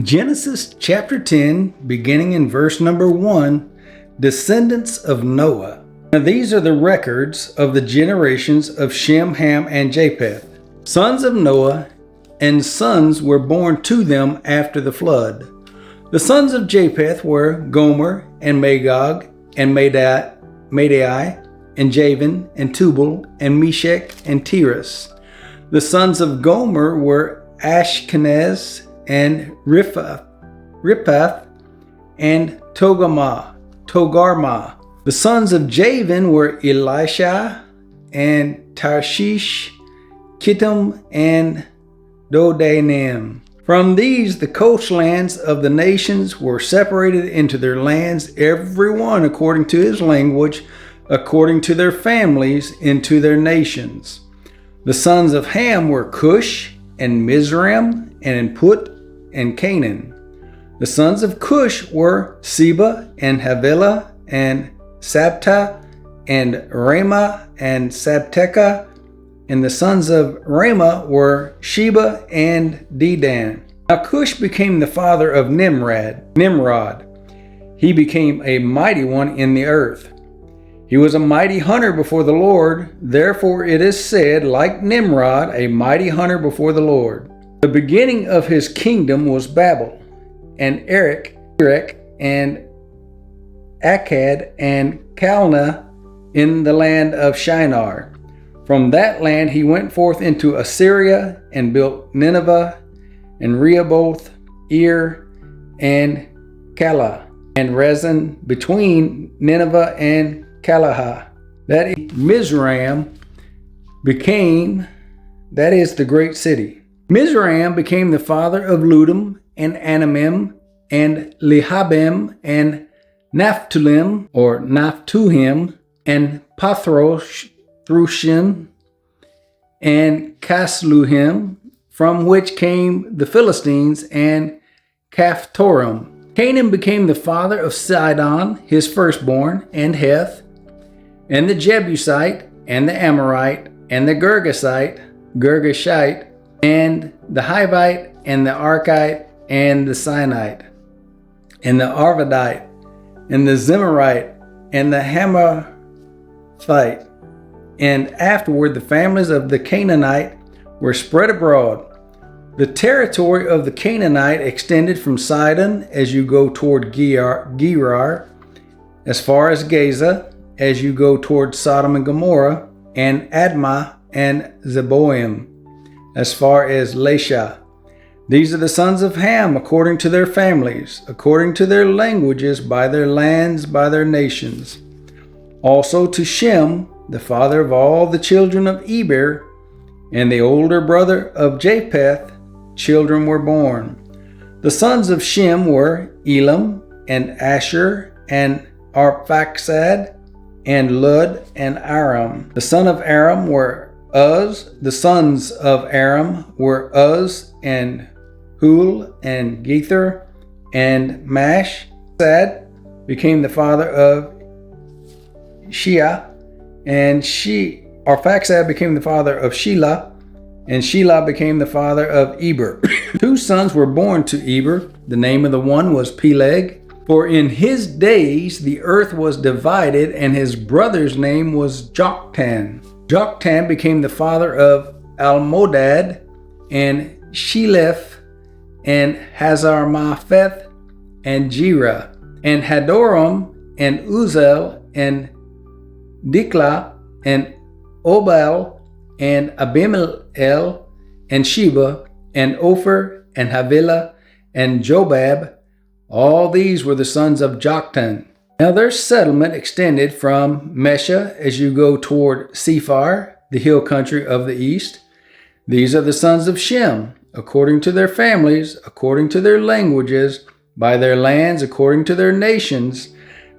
Genesis chapter 10, beginning in verse number 1, Descendants of Noah. Now these are the records of the generations of Shem, Ham, and Japheth, sons of Noah, and sons were born to them after the flood. The sons of Japheth were Gomer, and Magog, and Madai, and Javan, and Tubal, and Meshech, and Tiras. The sons of Gomer were Ashkenaz, and Riphath, and Togarmah. The sons of Javan were Elisha, and Tarshish, Kittim, and Dodanim. From these, the coastlands of the nations were separated into their lands, every one according to his language, according to their families, into their nations. The sons of Ham were Cush, and Mizraim, and Put, and Canaan. The sons of Cush were Seba, and Havilah, and Sabta, and Ramah, and Sabteca. And the sons of Ramah were Sheba and Dedan. Now Cush became the father of Nimrod. He became a mighty one in the earth. He was a mighty hunter before the Lord. Therefore it is said, like Nimrod, a mighty hunter before the Lord. The beginning of his kingdom was Babel, and Erech, and Akkad, and Calneh in the land of Shinar. From that land he went forth into Assyria, and built Nineveh, and Rehoboth, Ir, and Calah, and Rezin between Nineveh and Calah. That is Mizraim became, that is the great city. Mizraim became the father of Ludim, and Anamim, and Lehabim, and Naphtuhim, and Pathrushim, and Casluhim, from which came the Philistines, and Caphtorim. Canaan became the father of Sidon, his firstborn, and Heth, and the Jebusite, and the Amorite, and the Girgashite, and the Hivite, and the Arkite, and the Sinite, and the Arvadite, and the Zemarite, and the Hamathite. And afterward the families of the Canaanite were spread abroad. The territory of the Canaanite extended from Sidon as you go toward Gerar, as far as Gaza, as you go toward Sodom and Gomorrah, and Admah and Zeboim, as far as Lasha. These are the sons of Ham according to their families, according to their languages, by their lands, by their nations. Also to Shem, the father of all the children of Eber, and the older brother of Japheth, children were born. The sons of Shem were Elam, and Asher, and Arphaxad, and Lud, and Aram. The sons of Aram were Uz. The sons of Aram were Uz, and Hul, and Gether, and Mash. Sad became the father of Shea, and Arphaxad became the father of Shelah, and Shelah became the father of Eber. 2 sons were born to Eber. The name of the one was Peleg, for in his days the earth was divided, and his brother's name was Joktan. Joktan became the father of Almodad, and Sheleph, and Hazarmaveth, and Jerah, and Hadoram, and Uzel, and Diklah, and Obal, and Abimelech, and Sheba, and Ophir, and Havilah, and Jobab. All these were the sons of Joktan. Now their settlement extended from Mesha as you go toward Sephar, the hill country of the east. These are the sons of Shem, according to their families, according to their languages, by their lands, according to their nations.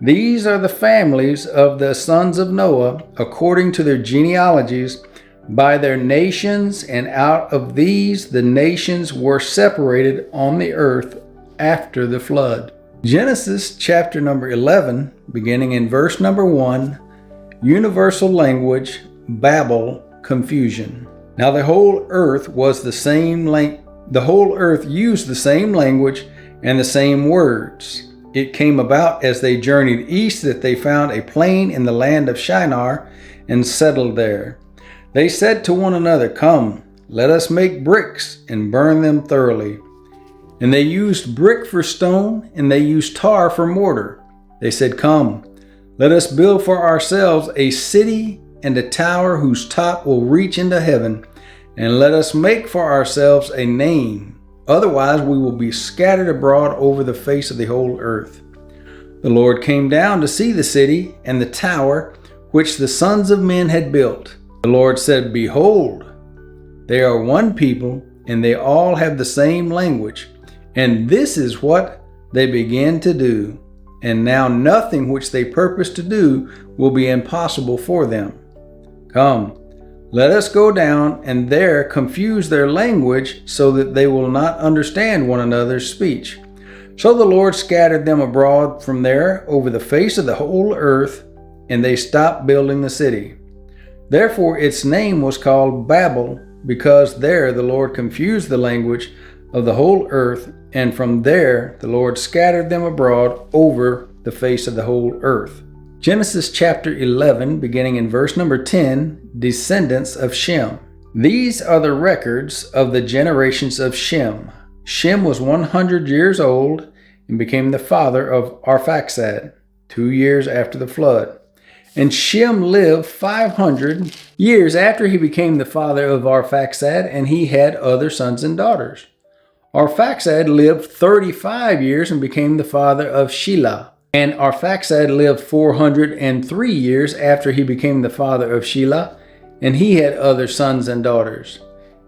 These are the families of the sons of Noah, according to their genealogies, by their nations, and out of these the nations were separated on the earth after the flood. Genesis chapter number 11, beginning in verse number 1, universal language, Babel, confusion. Now the whole earth was the same the whole earth used the same language and the same words. It came about as they journeyed east that they found a plain in the land of Shinar and settled there. They said to one another, "Come, let us make bricks and burn them thoroughly." And they used brick for stone, and they used tar for mortar. They said, "Come, let us build for ourselves a city and a tower whose top will reach into heaven, and let us make for ourselves a name. Otherwise we will be scattered abroad over the face of the whole earth." The Lord came down to see the city and the tower which the sons of men had built. The Lord said, "Behold, they are one people, and they all have the same language. And this is what they began to do. And now nothing which they purpose to do will be impossible for them. Come, let us go down and there confuse their language so that they will not understand one another's speech." So the Lord scattered them abroad from there over the face of the whole earth, and they stopped building the city. Therefore its name was called Babel, because there the Lord confused the language of the whole earth, and from there the Lord scattered them abroad over the face of the whole earth. Genesis chapter 11, beginning in verse number 10, Descendants of Shem. These are the records of the generations of Shem. Shem was 100 years old and became the father of Arphaxad, 2 years after the flood. And Shem lived 500 years after he became the father of Arphaxad, and he had other sons and daughters. Arphaxad lived 35 years and became the father of Shelah. And Arphaxad lived 403 years after he became the father of Shelah, and he had other sons and daughters.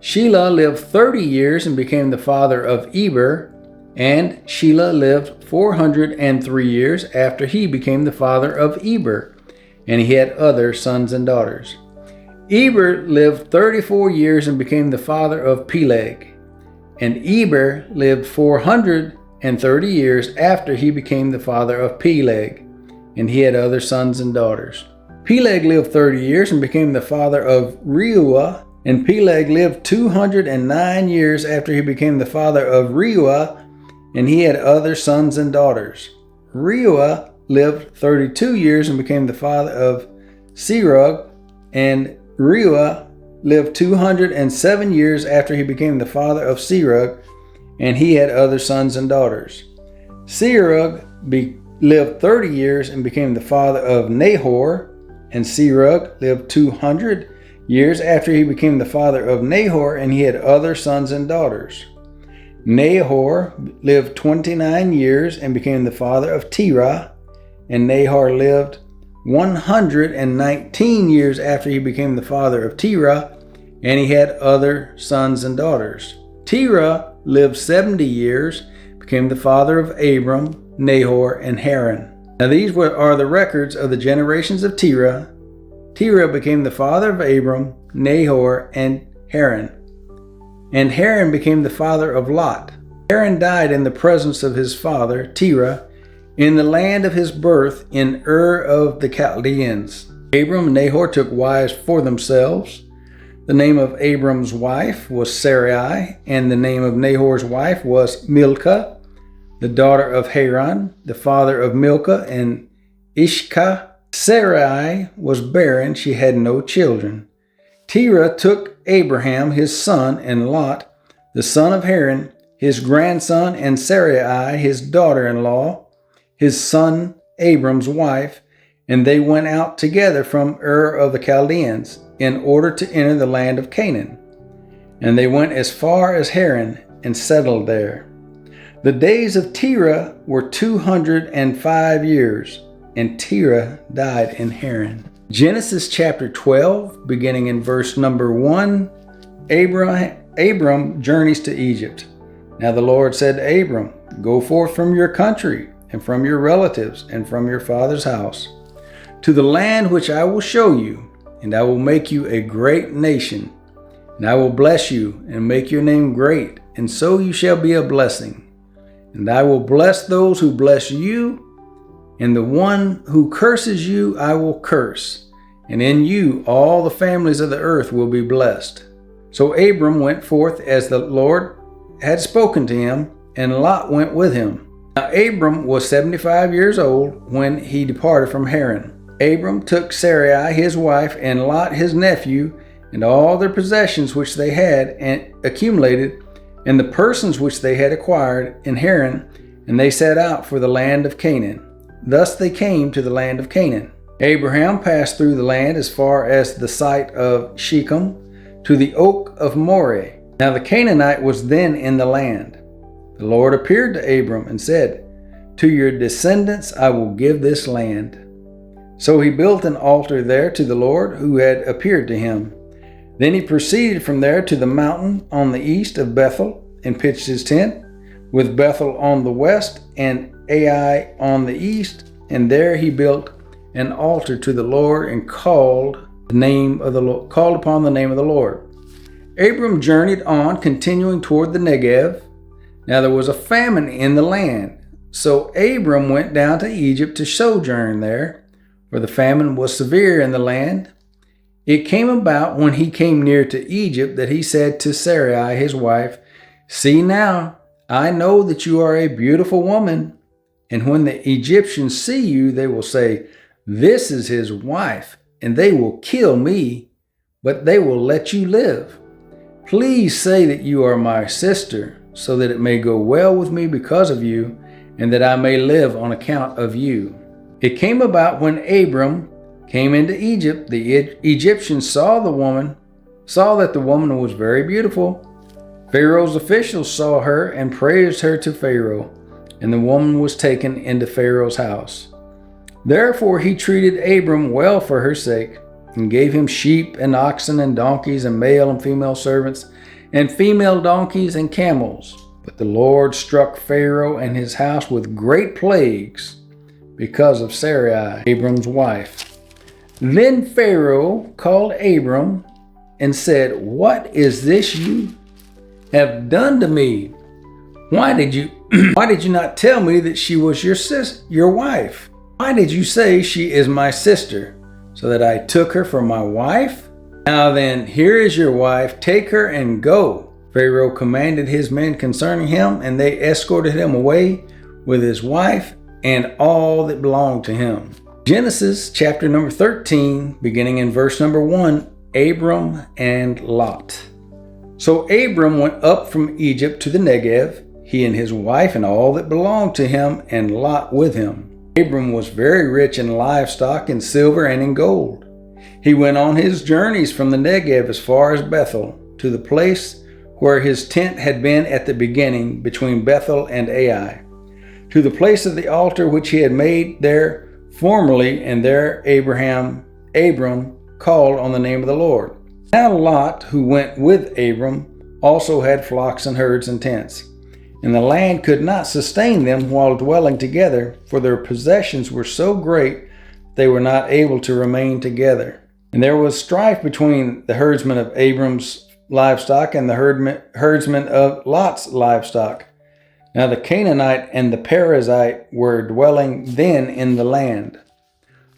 Shelah lived 30 years and became the father of Eber, and Shelah lived 403 years after he became the father of Eber, and he had other sons and daughters. Eber lived 34 years and became the father of Peleg, and Eber lived 430 years after he became the father of Peleg, and he had other sons and daughters. Peleg lived 30 years and became the father of Reuah, and Peleg lived 209 years after he became the father of Reuah, and he had other sons and daughters. Reuah lived 32 years and became the father of Serug, and Reuah lived 207 years after he became the father of Serug, and he had other sons and daughters. Serug lived 30 years and became the father of Nahor, and Serug lived 200 years after he became the father of Nahor, and he had other sons and daughters. Nahor lived 29 years and became the father of Terah, and Nahor lived 119 years after he became the father of Terah, and he had other sons and daughters. Terah lived 70 years, became the father of Abram, Nahor, and Haran. Now these are the records of the generations of Terah. Terah became the father of Abram, Nahor, and Haran. And Haran became the father of Lot. Haran died in the presence of his father, Terah, in the land of his birth in Ur of the Chaldeans. Abram and Nahor took wives for themselves. The name of Abram's wife was Sarai, and the name of Nahor's wife was Milcah, the daughter of Haran, the father of Milcah and Ishka. Sarai was barren, she had no children. Terah took Abraham his son, and Lot, the son of Haran, his grandson, and Sarai his daughter-in-law, his son Abram's wife, and they went out together from Ur of the Chaldeans in order to enter the land of Canaan. And they went as far as Haran and settled there. The days of Terah were 205 years, and Terah died in Haran. Genesis chapter 12, beginning in verse number 1, Abram journeys to Egypt. Now the Lord said to Abram, "Go forth from your country, and from your relatives, and from your father's house, to the land which I will show you, and I will make you a great nation. And I will bless you, and make your name great, and so you shall be a blessing. And I will bless those who bless you, and the one who curses you I will curse, and in you all the families of the earth will be blessed." So Abram went forth as the Lord had spoken to him, and Lot went with him. Now Abram was 75 years old when he departed from Haran. Abram took Sarai his wife, and Lot his nephew, and all their possessions which they had and accumulated, and the persons which they had acquired in Haran, and they set out for the land of Canaan. Thus they came to the land of Canaan. Abraham passed through the land as far as the site of Shechem, to the oak of Moreh. Now the Canaanite was then in the land. The Lord appeared to Abram and said, "To your descendants I will give this land." So he built an altar there to the Lord who had appeared to him. Then he proceeded from there to the mountain on the east of Bethel, and pitched his tent, with Bethel on the west and Ai on the east, and there he built an altar to the Lord and called upon the name of the Lord. Abram journeyed on, continuing toward the Negev. Now there was a famine in the land, so Abram went down to Egypt to sojourn there, for the famine was severe in the land. It came about when he came near to Egypt that he said to Sarai his wife, "See now, I know that you are a beautiful woman, and when the Egyptians see you, they will say, 'This is his wife,' and they will kill me, but they will let you live. Please say that you are my sister, so that it may go well with me because of you, and that I may live on account of you." It came about when Abram came into Egypt, the Egyptians saw that the woman was very beautiful. Pharaoh's officials saw her and praised her to Pharaoh, and the woman was taken into Pharaoh's house. Therefore he treated Abram well for her sake, and gave him sheep and oxen and donkeys and male and female servants, and female donkeys and camels. But the Lord struck Pharaoh and his house with great plagues because of Sarai, Abram's wife. Then Pharaoh called Abram and said, "What is this you have done to me? Why did you not tell me that she was your wife? Why did you say she is my sister, so that I took her for my wife? Now then, here is your wife, take her and go." Pharaoh commanded his men concerning him, and they escorted him away with his wife and all that belonged to him. Genesis chapter number 13, beginning in verse number 1, Abram and Lot. So Abram went up from Egypt to the Negev, he and his wife and all that belonged to him, and Lot with him. Abram was very rich in livestock, in silver, and in gold. He went on his journeys from the Negev as far as Bethel, to the place where his tent had been at the beginning, between Bethel and Ai, to the place of the altar which he had made there formerly, and there Abram called on the name of the Lord. Now Lot, who went with Abram, also had flocks and herds and tents, and the land could not sustain them while dwelling together, for their possessions were so great they were not able to remain together. And there was strife between the herdsmen of Abram's livestock and the herdsmen of Lot's livestock. Now the Canaanite and the Perizzite were dwelling then in the land.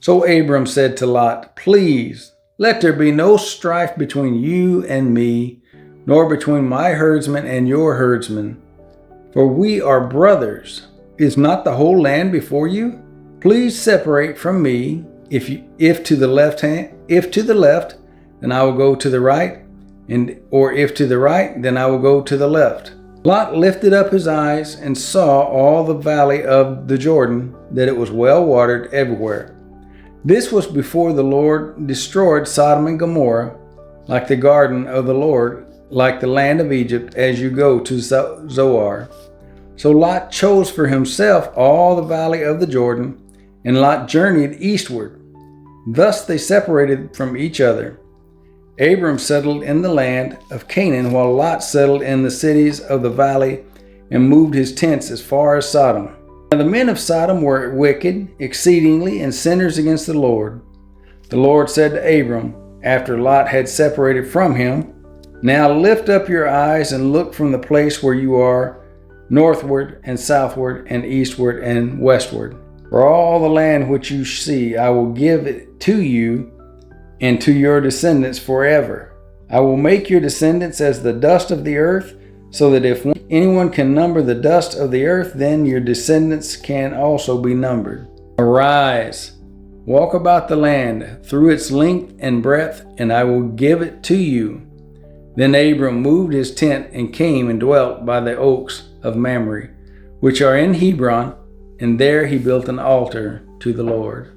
So Abram said to Lot, "Please, let there be no strife between you and me, nor between my herdsmen and your herdsmen, for we are brothers. Is not the whole land before you? Please separate from me. If to the left, then I will go to the right, or if to the right, then I will go to the left." Lot lifted up his eyes and saw all the valley of the Jordan, that it was well watered everywhere. This was before the Lord destroyed Sodom and Gomorrah, like the garden of the Lord, like the land of Egypt, as you go to Zoar. So Lot chose for himself all the valley of the Jordan, and Lot journeyed eastward. Thus they separated from each other. Abram settled in the land of Canaan, while Lot settled in the cities of the valley and moved his tents as far as Sodom. Now the men of Sodom were wicked exceedingly and sinners against the Lord. The Lord said to Abram, after Lot had separated from him, "Now lift up your eyes and look from the place where you are, northward and southward and eastward and westward. For all the land which you see, I will give it to you and to your descendants forever. I will make your descendants as the dust of the earth, so that if anyone can number the dust of the earth, then your descendants can also be numbered. Arise, walk about the land through its length and breadth, and I will give it to you. Then Abram moved his tent and came and dwelt by the oaks of Mamre, which are in Hebron, and there he built an altar to the Lord.